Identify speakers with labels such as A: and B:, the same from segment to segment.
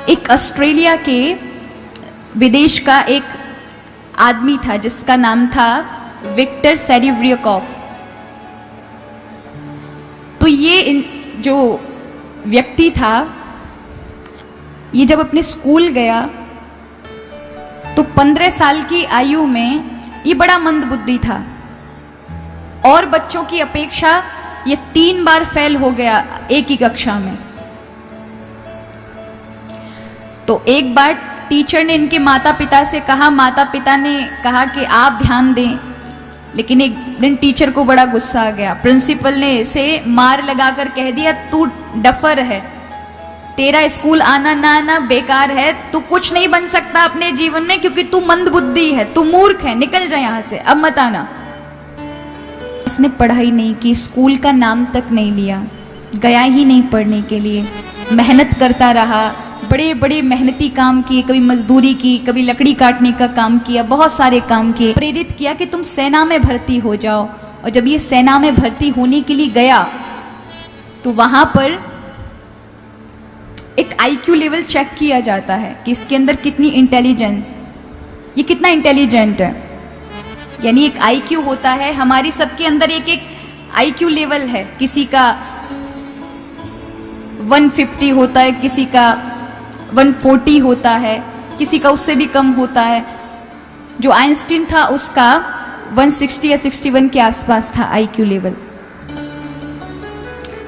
A: एक ऑस्ट्रेलिया के विदेश का एक आदमी था जिसका नाम था विक्टर सेरेब्रियाकोव। तो ये जो व्यक्ति था, ये जब अपने स्कूल गया तो 15 साल की आयु में ये बड़ा मंदबुद्धि था और बच्चों की अपेक्षा ये 3 बार फेल हो गया एक ही कक्षा में। तो एक बार टीचर ने इनके माता पिता से कहा, माता पिता ने कहा कि आप ध्यान दें, लेकिन एक दिन टीचर को बड़ा गुस्सा आ गया। प्रिंसिपल ने इसे मार लगाकर कह दिया, तू डफर है, तेरा स्कूल आना ना आना बेकार है, तू कुछ नहीं बन सकता अपने जीवन में क्योंकि तू मंदबुद्धि है, तू मूर्ख है, निकल जा यहां से, अब मत आना। इसने पढ़ाई नहीं की, स्कूल का नाम तक नहीं लिया, गया ही नहीं पढ़ने के लिए, मेहनत करता रहा, बड़े बड़े मेहनती काम किए, कभी मजदूरी की, कभी लकड़ी काटने का काम किया, बहुत सारे काम किए। प्रेरित किया कि तुम सेना में भर्ती हो जाओ। और जब ये सेना में भर्ती होने के लिए गया तो वहां पर एक आईक्यू लेवल चेक किया जाता है कि इसके अंदर कितनी इंटेलिजेंस, ये कितना इंटेलिजेंट है। यानी एक आईक्यू होता है, हमारी सबके अंदर एक एक आईक्यू लेवल है, किसी का 150 होता है, किसी का 140 होता है, किसी का उससे भी कम होता है। जो आइंस्टीन था उसका 160 या 61 के आसपास था आईक्यू लेवल,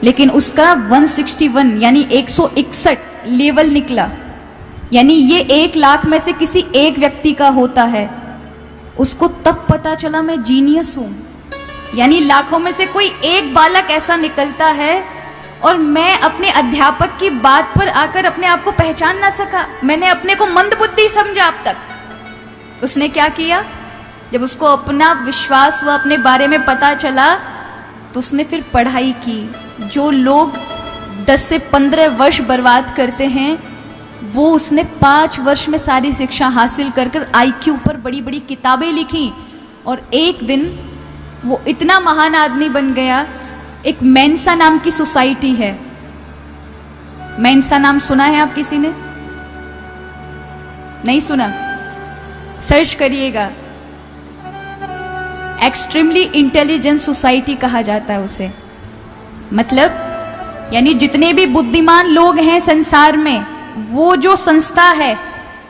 A: लेकिन उसका 161 यानी 161 लेवल निकला। यानी ये 1 लाख में से किसी एक व्यक्ति का होता है। उसको तब पता चला मैं जीनियस हूं, यानी लाखों में से कोई एक बालक ऐसा निकलता है और मैं अपने अध्यापक की बात पर आकर अपने आप को पहचान ना सका, मैंने अपने को मंदबुद्धि समझा अब तक। उसने क्या किया, जब उसको अपना विश्वास हुआ, अपने बारे में पता चला, तो उसने फिर पढ़ाई की। जो लोग 10 से 15 वर्ष बर्बाद करते हैं, वो उसने 5 वर्ष में सारी शिक्षा हासिल कर कर आईक्यू पर बड़ी बड़ी किताबें लिखी और एक दिन वो इतना महान आदमी बन गया। एक मेंसा नाम की सोसाइटी है, मेंसा नाम सुना है आप किसी ने? नहीं सुना? सर्च करिएगा, एक्सट्रीमली इंटेलिजेंट सोसाइटी कहा जाता है उसे। मतलब यानी जितने भी बुद्धिमान लोग हैं संसार में, वो जो संस्था है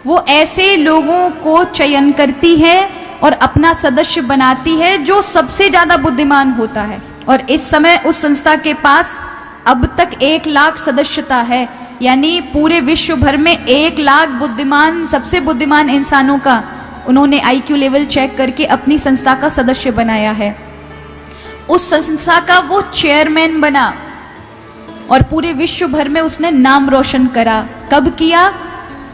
A: वो ऐसे लोगों को चयन करती है और अपना सदस्य बनाती है जो सबसे ज्यादा बुद्धिमान होता है। और इस समय उस संस्था के पास अब तक 1 लाख सदस्यता है, यानी पूरे विश्व भर में 1 लाख बुद्धिमान, सबसे बुद्धिमान इंसानों का उन्होंने आईक्यू लेवल चेक करके अपनी संस्था का सदस्य बनाया है। उस संस्था का वो चेयरमैन बना और पूरे विश्व भर में उसने नाम रोशन करा। कब किया?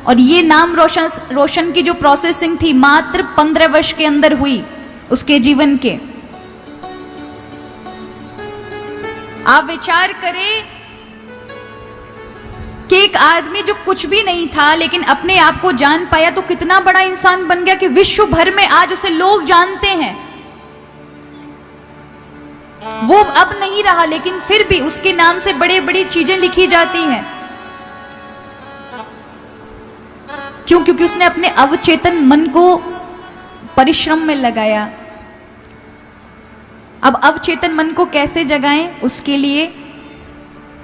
A: और ये नाम रोशन की जो प्रोसेसिंग थी मात्र 15 वर्ष के अंदर हुई उसके जीवन के। आप विचार करें कि एक आदमी जो कुछ भी नहीं था लेकिन अपने आप को जान पाया तो कितना बड़ा इंसान बन गया कि विश्व भर में आज उसे लोग जानते हैं। वो अब नहीं रहा, लेकिन फिर भी उसके नाम से बड़े बड़ी चीजें लिखी जाती हैं। क्यों? क्योंकि उसने अपने अवचेतन मन को परिश्रम में लगाया। अब अवचेतन मन को कैसे जगाएं? उसके लिए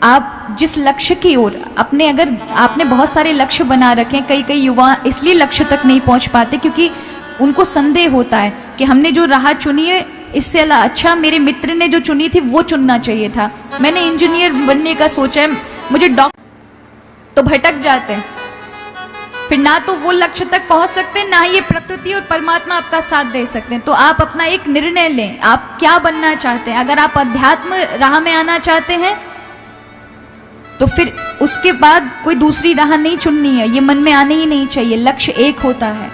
A: आप जिस लक्ष्य की ओर अपने, अगर आपने बहुत सारे लक्ष्य बना रखे, कई युवा इसलिए लक्ष्य तक नहीं पहुंच पाते क्योंकि उनको संदेह होता है कि हमने जो राह चुनी है इससे अच्छा मेरे मित्र ने जो चुनी थी वो चुनना चाहिए था, मैंने इंजीनियर बनने का सोचा है, मुझे डॉक्टर, तो भटक जाते हैं। फिर ना तो वो लक्ष्य तक पहुंच सकते हैं, ना ही ये प्रकृति और परमात्मा आपका साथ दे सकते हैं। तो आप अपना एक निर्णय लें, आप क्या बनना चाहते हैं। अगर आप अध्यात्म राह में आना चाहते हैं तो फिर उसके बाद कोई दूसरी राह नहीं चुननी है, ये मन में आने ही नहीं चाहिए। लक्ष्य एक होता है।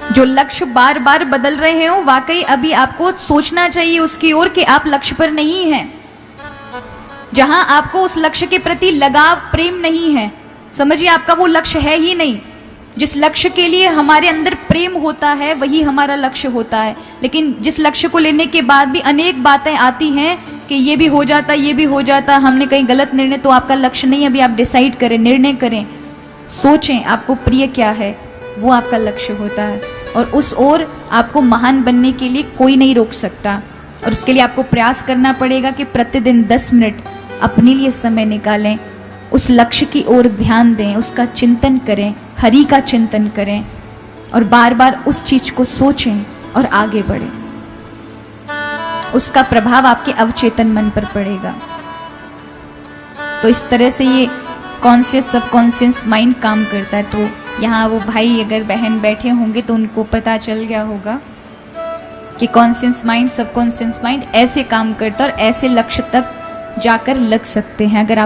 A: जो लक्ष्य बार बार बदल रहे हो, वाकई अभी आपको सोचना चाहिए उसकी ओर कि आप लक्ष्य पर नहीं हैं। जहां आपको उस लक्ष्य के प्रति लगाव, प्रेम नहीं है, समझिए आपका वो लक्ष्य है ही नहीं। जिस लक्ष्य के लिए हमारे अंदर प्रेम होता है वही हमारा लक्ष्य होता है। लेकिन जिस लक्ष्य को लेने के बाद भी अनेक बातें आती हैं कि ये भी हो जाता, ये भी हो जाता, हमने कहीं गलत निर्णय, तो आपका लक्ष्य नहीं। अभी आप डिसाइड करें, निर्णय करें, सोचें आपको प्रिय क्या है, वो आपका लक्ष्य होता है। और उस ओर आपको महान बनने के लिए कोई नहीं रोक सकता। और उसके लिए आपको प्रयास करना पड़ेगा कि प्रतिदिन 10 मिनट अपने लिए समय निकालें, उस लक्ष्य की ओर ध्यान दें, उसका चिंतन करें, हरि का चिंतन करें और बार बार उस चीज को सोचें और आगे बढ़ें। उसका प्रभाव आपके अवचेतन मन पर पड़ेगा। तो इस तरह से ये कॉन्शियस सबकॉन्शियस माइंड काम करता है। तो यहाँ वो भाई अगर बहन बैठे होंगे तो उनको पता चल गया होगा कि कॉन्शियस माइंड सबकॉन्शियस माइंड ऐसे काम करता है और ऐसे लक्ष्य तक जाकर लग सकते हैं। अगर आप